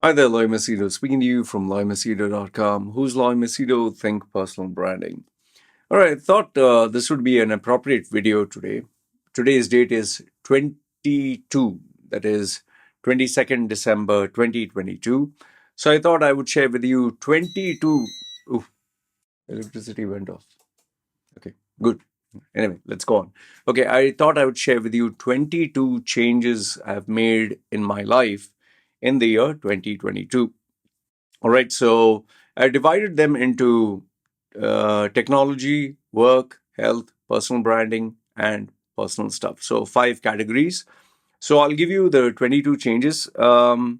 Hi there, Loy Machedo. Speaking to you from loymachedo.com. Who's Loy Machedo? Think personal branding. All right, I thought this would be an appropriate video today. Today's date is 22, that is 22nd December 2022. So I thought I would share with you 22. Ooh, electricity went off. Okay, good. Anyway, let's go on. Okay, I thought I would share with you 22 changes I've made in my life in the year 2022. All right, so I divided them into technology, work, health, personal branding, and personal stuff. So, five categories. So, I'll give you the 22 changes. Have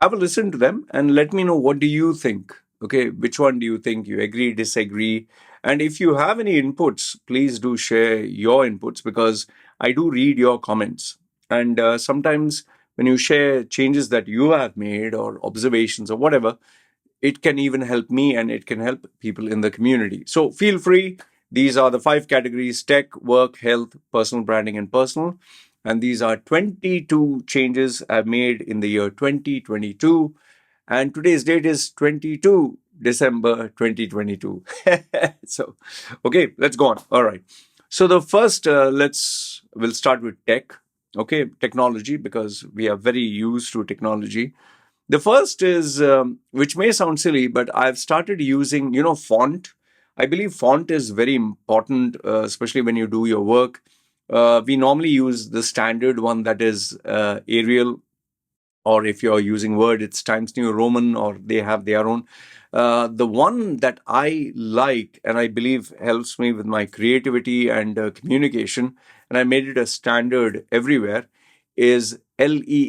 a listen to them and let me know what do you think. Okay, which one do you think you agree, disagree? And if you have any inputs, please do share your inputs because I do read your comments. And sometimes when you share changes that you have made or observations or whatever, it can even help me and it can help people in the community. So feel free. These are the five categories: tech, work, health, personal branding, and personal. And these are 22 changes I've made in the year 2022. And today's date is 22 December 2022. So, okay, let's go on. All right. So the first, we'll start with tech. Okay, technology, because we are very used to technology. The first is, which may sound silly, but I've started using, font. I believe font is very important, especially when you do your work. We normally use the standard one that is Arial, or if you're using Word, it's Times New Roman, or they have their own. The one that I like and I believe helps me with my creativity and communication, and I made it a standard everywhere, is Lexend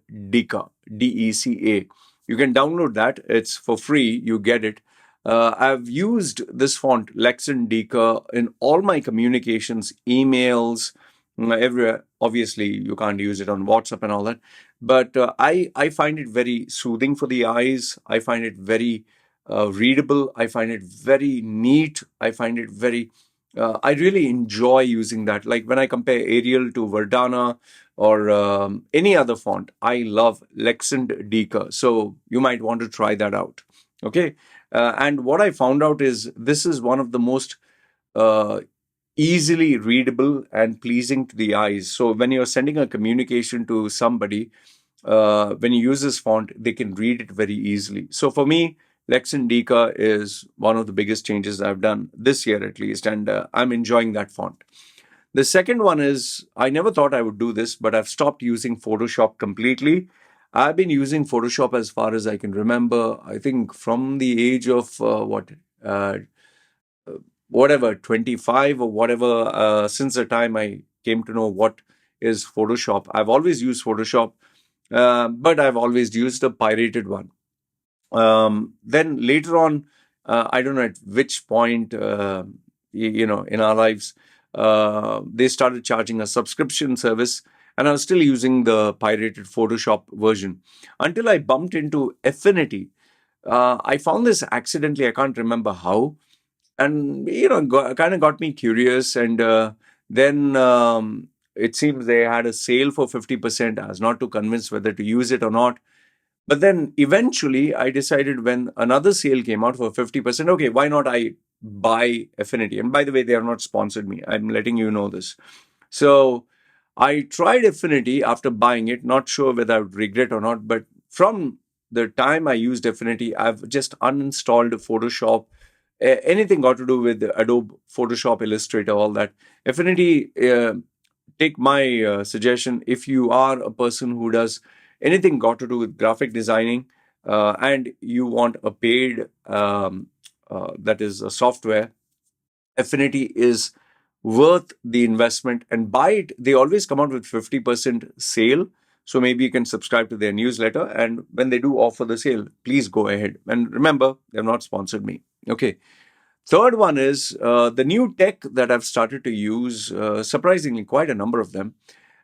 Deca, Deca. You can download that. It's for free. You get it. I've used this font, Lexend Deca, in all my communications, emails, everywhere. Obviously, you can't use it on WhatsApp and all that. But I find it very soothing for the eyes. I find it very readable. I find it very neat. I find it very I really enjoy using that. Like when I compare Arial to Verdana or any other font, I love Lexend Deca. So you might want to try that out. Okay. And what I found out is this is one of the most uh, easily readable and pleasing to the eyes. So when you're sending a communication to somebody, when you use this font, they can read it very easily. So for me, Lex Indica is one of the biggest changes I've done this year at least, and I'm enjoying that font. The second one is I never thought I would do this, but I've stopped using Photoshop completely. I've been using Photoshop as far as I can remember. I think from the age of uh, whatever 25 or whatever, since the time I came to know what is Photoshop. I've always used Photoshop, but I've always used a pirated one. Then later on, I don't know at which point, in our lives, they started charging a subscription service, and I was still using the pirated Photoshop version until I bumped into Affinity. I found this accidentally. I can't remember how, and kind of got me curious. And then it seems they had a sale for 50%. I was not too convinced whether to use it or not, but then eventually I decided when another sale came out for 50%, okay, why not I buy Affinity? And by the way, they are not sponsored me, I'm letting you know this. So I tried Affinity after buying it, not sure whether I would regret or not, but from the time I used Affinity, I've just uninstalled Photoshop, anything got to do with Adobe Photoshop, Illustrator, all that. Affinity, take my suggestion. If you are a person who does anything got to do with graphic designing, and you want a paid, that is a software, Affinity is worth the investment, and buy it. They always come out with 50% sale. So maybe you can subscribe to their newsletter. And when they do offer the sale, please go ahead. And remember, they've not sponsored me. Okay. Third one is the new tech that I've started to use, surprisingly, quite a number of them.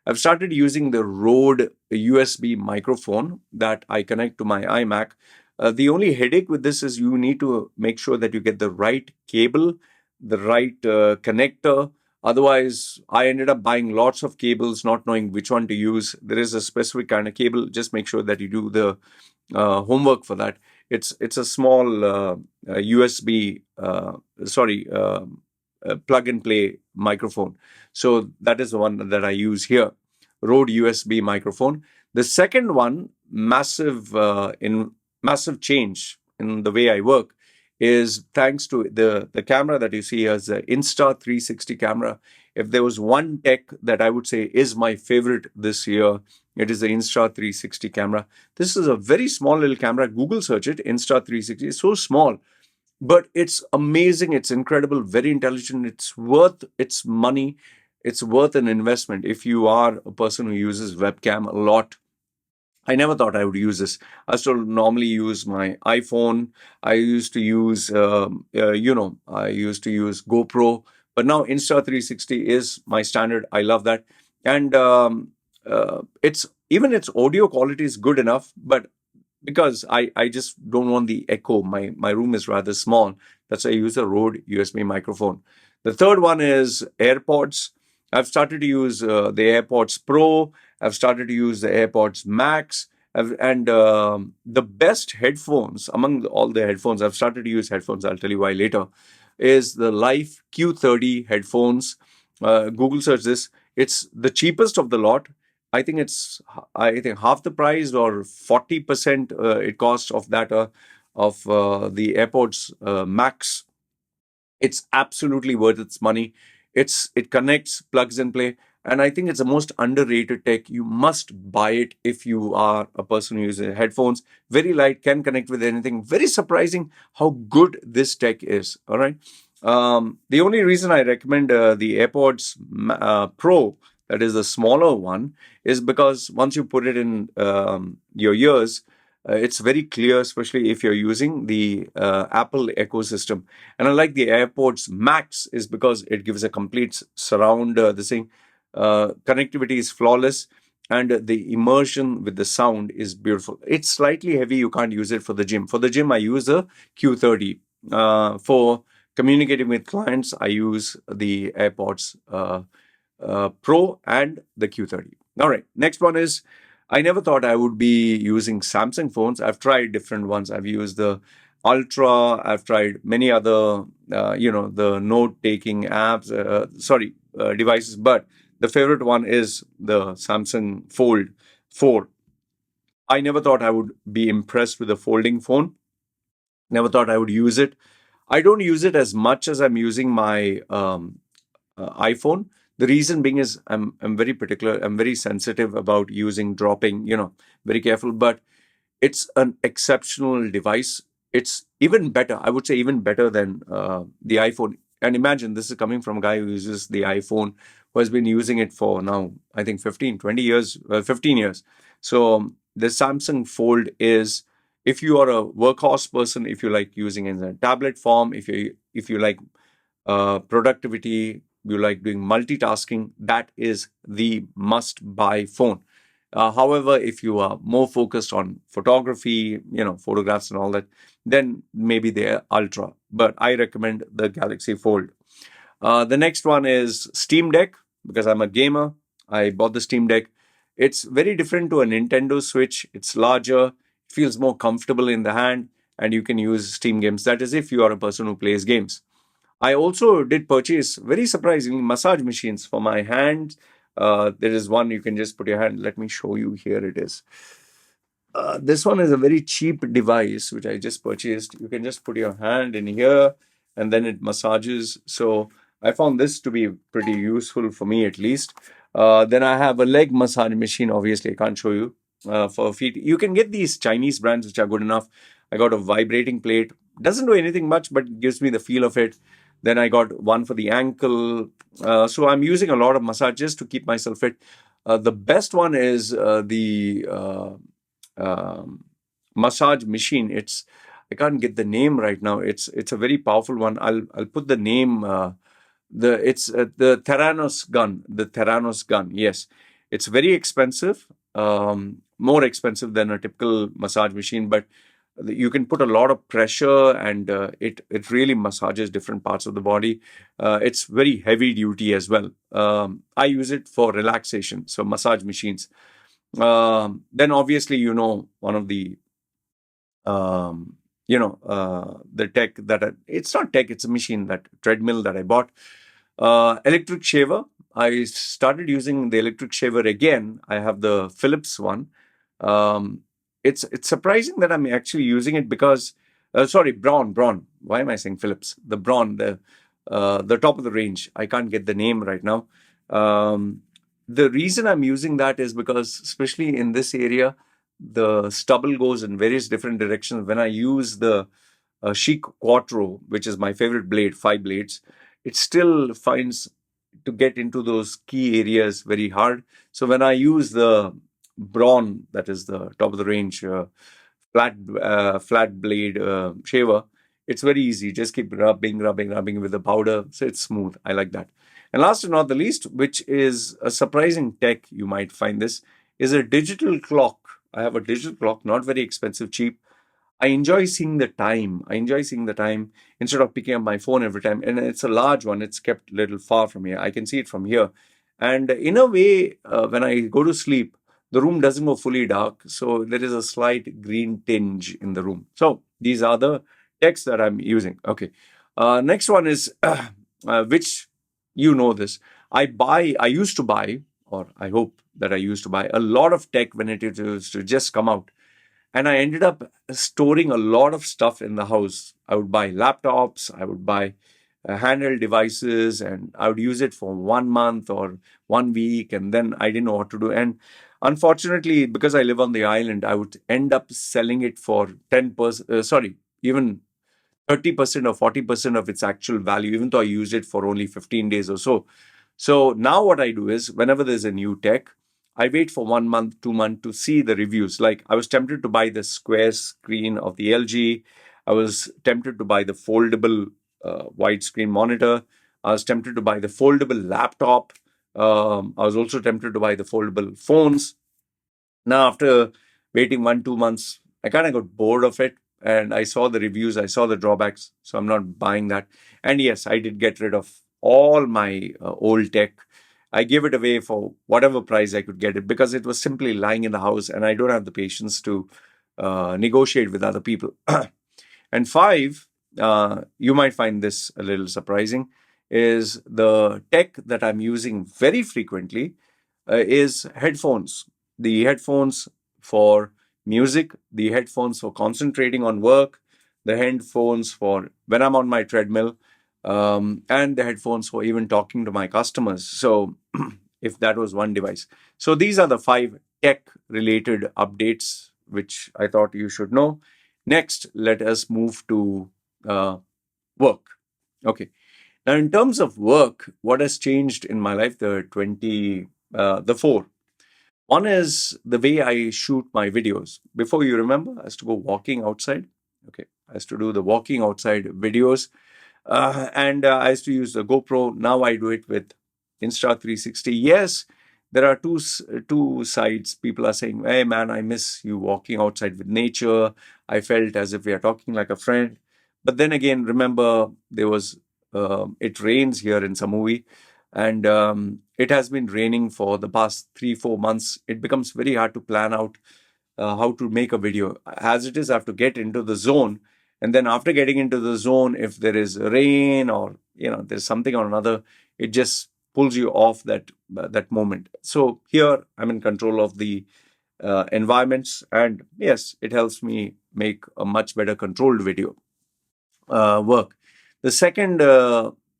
I've started using the Rode USB microphone that I connect to my iMac. The only headache with this is you need to make sure that you get the right cable, the right connector, Otherwise, I ended up buying lots of cables, not knowing which one to use. There is a specific kind of cable. Just make sure that you do the homework for that. It's a small USB, sorry, plug and play microphone. So that is the one that I use here, Rode USB microphone. The second one, massive change in the way I work, is thanks to the camera that you see here is the Insta360 camera. If there was one tech that I would say is my favorite this year, it is the Insta360 camera. This is a very small little camera. Google search it, Insta360. It's so small, but it's amazing. It's incredible, very intelligent. It's worth its money. It's worth an investment if you are a person who uses webcam a lot. I never thought I would use this. I still normally use my iPhone. I used to use, I used to use GoPro, but now Insta360 is my standard. I love that, and it's even its audio quality is good enough, but because I just don't want the echo. My room is rather small. That's why I use a Rode USB microphone. The third one is AirPods. I've started to use the AirPods Pro. I've started to use the AirPods Max. And the best headphones among all the headphones, I've started to use headphones. I'll tell you why later. Is the Life Q30 headphones. Google search this. It's the cheapest of the lot. I think half the price or 40% it costs of that of the AirPods Max. It's absolutely worth its money. It connects, plugs and play, and I think it's the most underrated tech. You must buy it if you are a person who uses headphones. Very light, can connect with anything. Very surprising how good this tech is. All right. The only reason I recommend the AirPods Pro, that is the smaller one, is because once you put it in your ears, it's very clear, especially if you're using the Apple ecosystem. And I like the AirPods Max is because it gives a complete surround. This thing connectivity is flawless, and the immersion with the sound is beautiful. It's slightly heavy. You can't use it for the gym. For the gym, I use the Q30. For communicating with clients, I use the AirPods Pro and the Q30. All right. Next one is, I never thought I would be using Samsung phones. I've tried different ones. I've used the Ultra. I've tried many other, the note-taking apps, devices. But the favorite one is the Samsung Fold 4. I never thought I would be impressed with a folding phone. Never thought I would use it. I don't use it as much as I'm using my iPhone. The reason being is I'm very particular. I'm very sensitive about using dropping. Very careful. But it's an exceptional device. It's even better. I would say even better than the iPhone. And imagine this is coming from a guy who uses the iPhone, who has been using it for now, I think 15, 20 years, 15 years. So the Samsung Fold is, if you are a workhorse person, if you like using it in a tablet form, if you like productivity, you like doing multitasking, that is the must-buy phone. However, if you are more focused on photography, photographs and all that, then maybe the Ultra. But I recommend the Galaxy Fold. The next one is Steam Deck, because I'm a gamer. I bought the Steam Deck. It's very different to a Nintendo Switch. It's larger, feels more comfortable in the hand, and you can use Steam games. That is if you are a person who plays games. I also did purchase, very surprisingly, massage machines for my hands. There is one you can just put your hand. Let me show you. Here it is. This one is a very cheap device which I just purchased. You can just put your hand in here and then it massages. So I found this to be pretty useful for me, at least. Then I have a leg massage machine. Obviously, I can't show you. For feet, you can get these Chinese brands which are good enough. I got a vibrating plate. Doesn't do anything much, but gives me the feel of it. Then I got one for the ankle. So I'm using a lot of massages to keep myself fit. The best one is the massage machine. I can't get the name right now. It's a very powerful one. I'll put the name. It's the Theranos gun. The Theranos gun. Yes, it's very expensive. More expensive than a typical massage machine, but You can put a lot of pressure, and it really massages different parts of the body. It's very heavy duty as well. I use it for relaxation, so massage machines. Then obviously, one of the tech it's not tech, it's a machine, that treadmill that I bought. Electric shaver. I started using the electric shaver again. I have the Philips one. Um, it's surprising that I'm actually using it because, sorry, Braun. Why am I saying Philips? The Braun, the top of the range. I can't get the name right now. Um, the reason I'm using that is because, especially in this area, the stubble goes in various different directions. When I use the Chic Quattro, which is my favorite blade, 5 blades, it still finds to get into those key areas very hard. So when I use the Braun, that is the top of the range flat blade shaver, it's very easy. Just keep rubbing with the powder, so it's smooth. I like that. And last but not the least, which is a surprising tech, you might find this, is a digital clock. I have a digital clock, not very expensive, cheap. I enjoy seeing the time. I enjoy seeing the time instead of picking up my phone every time. And it's a large one. It's kept a little far from here. I can see it from here. And in a way, when I go to sleep, the room doesn't go fully dark. So there is a slight green tinge in the room. So these are the texts that I'm using. Okay. Next one is, which this. I used to buy, or I hope that I used to buy a lot of tech when it used to just come out, and I ended up storing a lot of stuff in the house. I would buy laptops, I would buy handheld devices, and I would use it for 1 month or 1 week, and then I didn't know what to do. And unfortunately, because I live on the island, I would end up selling it for 10%, sorry, even 30% or 40% of its actual value, even though I used it for only 15 days or so. So now what I do is, whenever there's a new tech, I wait for 1 month, 2 months to see the reviews. Like, I was tempted to buy the square screen of the LG. I was tempted to buy the foldable widescreen monitor. I was tempted to buy the foldable laptop. I was also tempted to buy the foldable phones. Now, after waiting 1, 2 months, I kind of got bored of it, and I saw the reviews, I saw the drawbacks, so I'm not buying that. And yes, I did get rid of all my old tech. I gave it away for whatever price I could get it, because it was simply lying in the house, and I don't have the patience to negotiate with other people. And five, you might find this a little surprising, is the tech that I'm using very frequently is headphones. The headphones for music, the headphones for concentrating on work, the headphones for when I'm on my treadmill, and the headphones for even talking to my customers. So, if that was one device. So, these are the 5 tech related updates which I thought you should know. Next, let us move to work. Okay. Now, in terms of work, what has changed in my life? The four. One is the way I shoot my videos. Before, you remember, I used to go walking outside. Okay. I used to do the walking outside videos. And I used to use the GoPro. Now I do it with Insta360. Yes, there are two sides. People are saying, "Hey man, I miss you walking outside with nature. I felt as if we are talking like a friend." But then again, remember, it rains here in Samui, and it has been raining for the past 3, 4 months. It becomes very hard to plan out how to make a video. As it is, I have to get into the zone, and then after getting into the zone, if there is rain, or there's something or another, it just pulls you off that moment. So here I'm in control of the environments, and yes, it helps me make a much better controlled video work. The second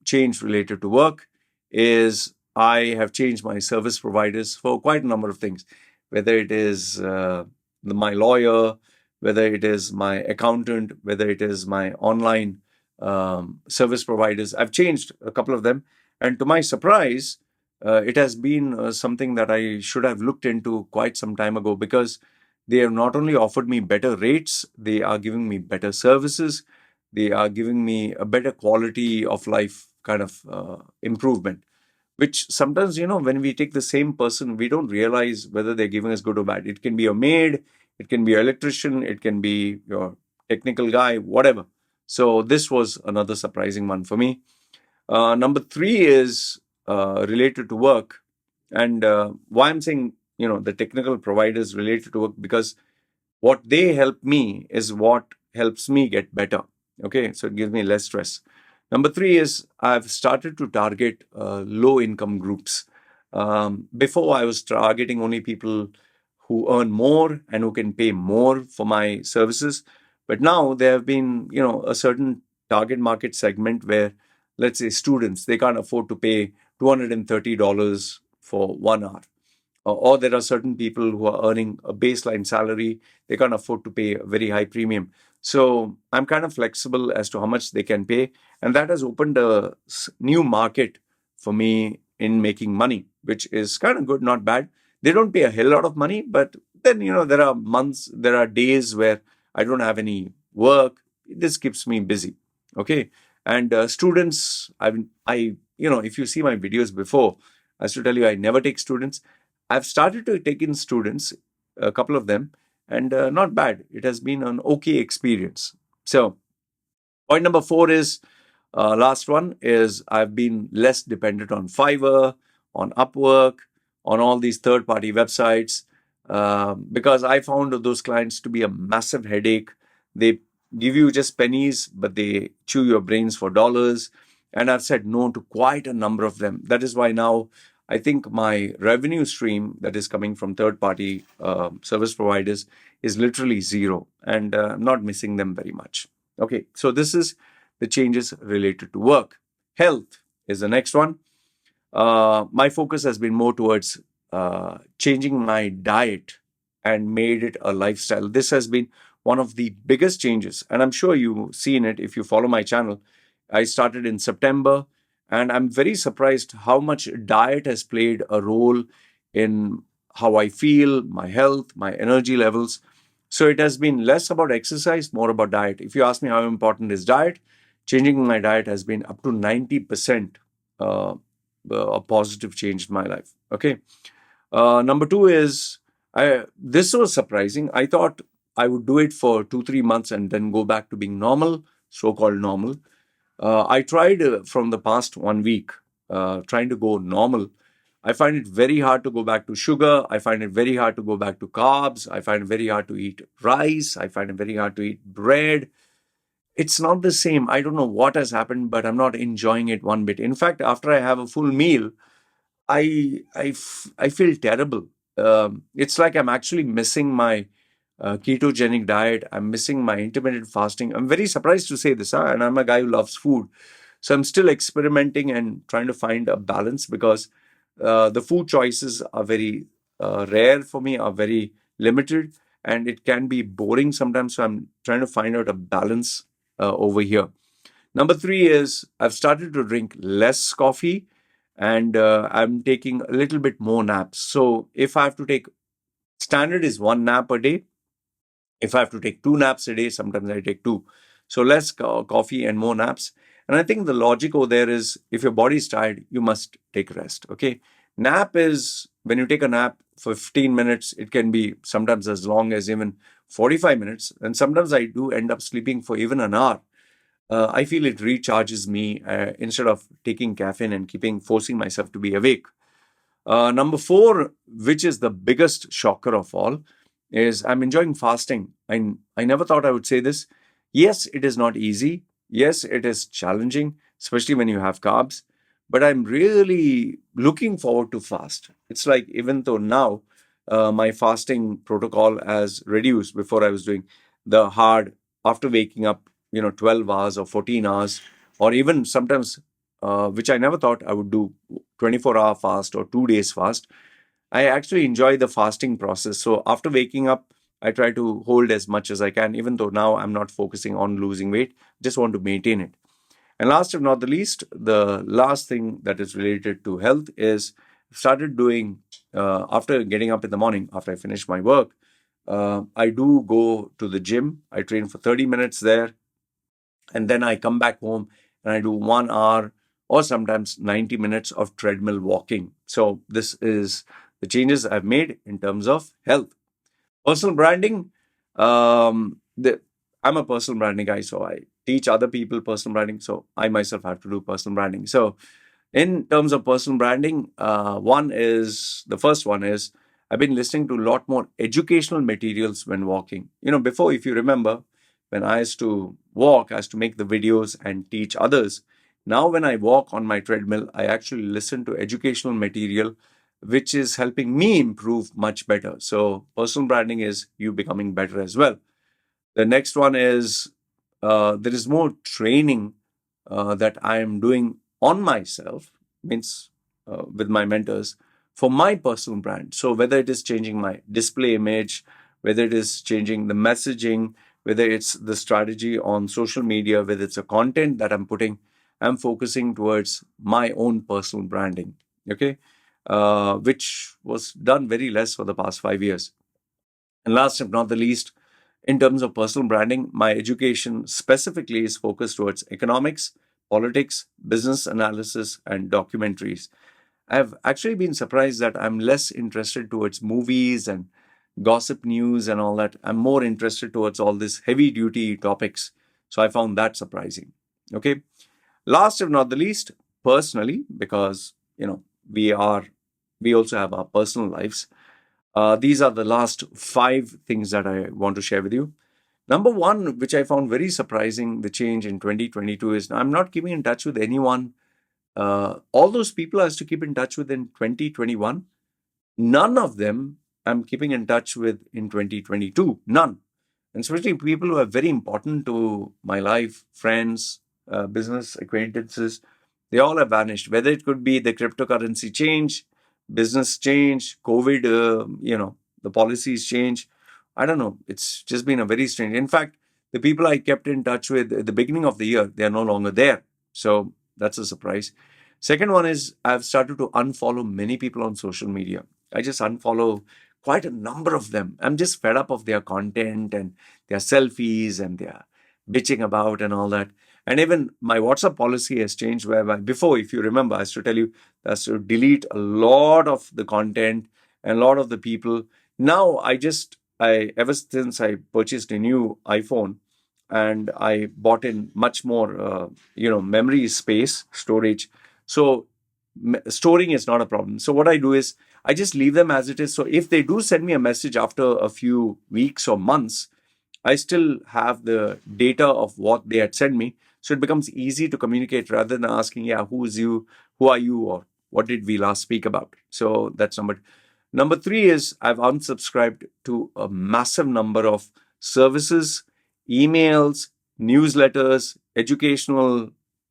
change related to work is I have changed my service providers for quite a number of things, whether it is my lawyer, whether it is my accountant, whether it is my online service providers. I've changed a couple of them, and to my surprise, it has been something that I should have looked into quite some time ago, because they have not only offered me better rates, they are giving me better services, they are giving me a better quality of life kind of improvement, which sometimes, when we take the same person, we don't realize whether they're giving us good or bad. It can be a maid, it can be an electrician, it can be your technical guy, whatever. So this was another surprising one for me. Number three is related to work, and why I'm saying the technical providers related to work, because what they help me is what helps me get better. Okay, so it gives me less stress. Number three is I've started to target low income groups. Before I was targeting only people who earn more and who can pay more for my services, but now there have been a certain target market segment where, let's say, students, they can't afford to pay $230 for 1 hour, or there are certain people who are earning a baseline salary, they can't afford to pay a very high premium. So I'm kind of flexible as to how much they can pay, and that has opened a new market for me in making money, which is kind of good, not bad. They don't pay a hell lot of money, but then there are months, there are days where I don't have any work. This keeps me busy. Okay. And students, if you see my videos before, I used to tell you I never take students. I've started to take in students, a couple of them, and not bad. It has been an okay experience. So, point number four is last one is I've been less dependent on Fiverr, on Upwork, on all these third party websites, because I found those clients to be a massive headache. They give you just pennies, but they chew your brains for dollars. And I've said no to quite a number of them. That is why now I think my revenue stream that is coming from third party service providers is literally zero. And I'm not missing them very much. Okay, so this is the changes related to work. Health is the next one. My focus has been more towards changing my diet and made it a lifestyle. This has been one of the biggest changes, and I'm sure you've seen it if you follow my channel. I started in September, and I'm very surprised how much diet has played a role in how I feel, my health, my energy levels. So it has been less about exercise, more about diet. If you ask me how important is diet, changing my diet has been up to 90% uh, a positive change in my life. Okay. Number two is this was surprising. I thought I would do it for 2, 3 months and then go back to being normal, so called normal. I tried from the past 1 week trying to go normal. I find it very hard to go back to sugar. I find it very hard to go back to carbs. I find it very hard to eat rice. I find it very hard to eat bread. It's not the same. I don't know what has happened, but I'm not enjoying it one bit. In fact, after I have a full meal, I feel terrible. It's like I'm actually missing my ketogenic diet. I'm missing my intermittent fasting. I'm very surprised to say this, huh? And I'm a guy who loves food. So I'm still experimenting and trying to find a balance, because the food choices are very rare for me, are very limited, and it can be boring sometimes. So I'm trying to find out a balance over here. Number three is I've started to drink less coffee, and I'm taking a little bit more naps. So if I have to take, standard is 1 nap a day. If I have to take 2 naps a day, sometimes I take two. So less coffee and more naps. And I think the logic over there is if your body is tired, you must take rest. Okay. Nap is when you take a nap for 15 minutes, it can be sometimes as long as even 45 minutes. And sometimes I do end up sleeping for even an hour. I feel it recharges me instead of taking caffeine and forcing myself to be awake. Number four, which is the biggest shocker of all, is I'm enjoying fasting. I never thought I would say this. Yes, it is not easy. Yes, it is challenging, especially when you have carbs. But I'm really looking forward to fast. It's like even though now my fasting protocol has reduced. Before I was doing the hard after waking up, 12 hours or 14 hours, or even sometimes, which I never thought I would do, 24-hour fast or 2 days fast. I actually enjoy the fasting process. So after waking up, I try to hold as much as I can, even though now I'm not focusing on losing weight, just want to maintain it. And last but not the least, the last thing that is related to health is started doing after getting up in the morning, after I finish my work, I do go to the gym. I train for 30 minutes there, and then I come back home and I do 1 hour or sometimes 90 minutes of treadmill walking. So this is the changes I've made in terms of health. Personal branding. The I'm a personal branding guy, so I teach other people personal branding. So I myself have to do personal branding. So in terms of personal branding, the first one is I've been listening to a lot more educational materials when walking. Before, if you remember, when I used to walk, I used to make the videos and teach others. Now, when I walk on my treadmill, I actually listen to educational material, which is helping me improve much better. So, personal branding is you becoming better as well. The next one is there is more training that I am doing on myself, means with my mentors, for my personal brand. So whether it is changing my display image, whether it is changing the messaging, whether it's the strategy on social media, whether it's a content that I'm putting, I'm focusing towards my own personal branding. Okay. Which was done very less for the past 5 years. And last but not the least, in terms of personal branding, my education specifically is focused towards economics, politics, business analysis, and documentaries. I've actually been surprised that I'm less interested towards movies and gossip news and all that. I'm more interested towards all these heavy duty topics. So I found that surprising. Okay. Last but not the least, personally, because we are we also have our personal lives. These are the last five things that I want to share with you. Number one, which I found very surprising, the change in 2022 is I'm not keeping in touch with anyone. All those people I used to keep in touch with in 2021, none of them I'm keeping in touch with in 2022. None. And especially people who are very important to my life, friends, business acquaintances, they all have vanished. Whether it could be the cryptocurrency change, business change, COVID, the policies change. I don't know. It's just been a very strange. In fact, the people I kept in touch with at the beginning of the year, they are no longer there. So that's a surprise. Second one is I've started to unfollow many people on social media. I just unfollow quite a number of them. I'm just fed up of their content and their selfies and their bitching about and all that. And even my WhatsApp policy has changed whereby before, if you remember, I used to tell you that's to delete a lot of the content and a lot of the people. Now I ever since I purchased a new iPhone and I bought in much more, memory space, storage. So storing is not a problem. So what I do is I just leave them as it is. So if they do send me a message after a few weeks or months, I still have the data of what they had sent me. So it becomes easy to communicate rather than asking, yeah, who's you, who are you, or what did we last speak about? So that's number three is I've unsubscribed to a massive number of services, emails, newsletters, educational,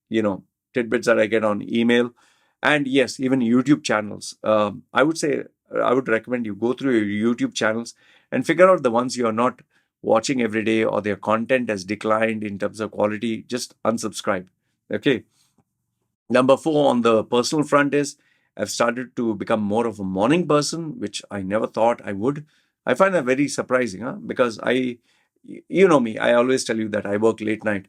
you know, tidbits that I get on email, and yes, even YouTube channels. I would say I would recommend you go through your YouTube channels and figure out the ones you are not watching every day or their content has declined in terms of quality. Just unsubscribe. Okay. Number four on the personal front is I've started to become more of a morning person, which I never thought I would. I find that very surprising, because you know me, I always tell you that I work late night.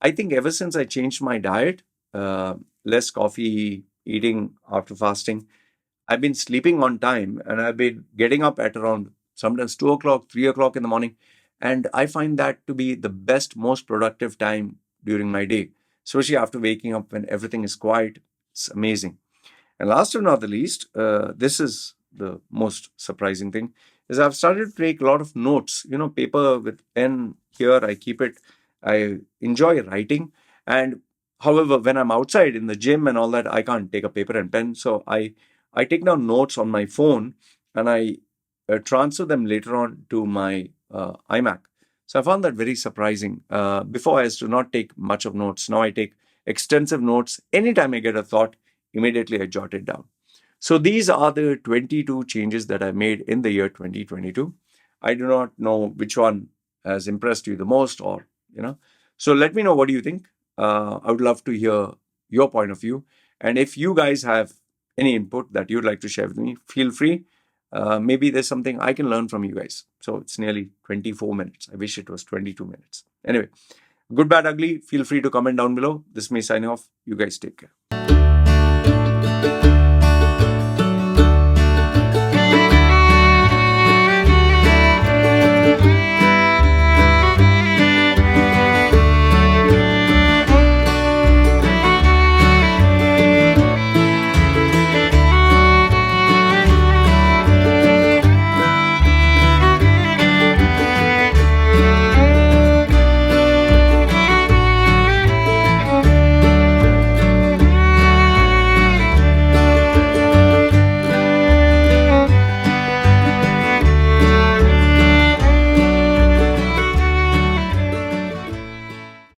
I think ever since I changed my diet, uh, less coffee, eating after fasting, I've been sleeping on time and I've been getting up at around sometimes 2 o'clock, 3 o'clock in the morning. And I find that to be the best, most productive time during my day, especially after waking up when everything is quiet. It's amazing. And last but not the least, this is the most surprising thing, is I've started to take a lot of notes, paper with pen here, I keep it. I enjoy writing. And however, when I'm outside in the gym and all that, I can't take a paper and pen. So I take down notes on my phone and I transfer them later on to my iMac. So I found that very surprising. Before I used to not take much of notes. Now I take extensive notes. Anytime I get a thought, immediately I jot it down. So these are the 22 changes that I made in the year 2022. I do not know which one has impressed you the most, or, So let me know, what do you think? I would love to hear your point of view. And if you guys have any input that you'd like to share with me, feel free. Maybe there's something I can learn from you guys. So it's nearly 24 minutes. I wish it was 22 minutes. Anyway, good, bad, ugly. Feel free to comment down below. This is me signing off. You guys take care.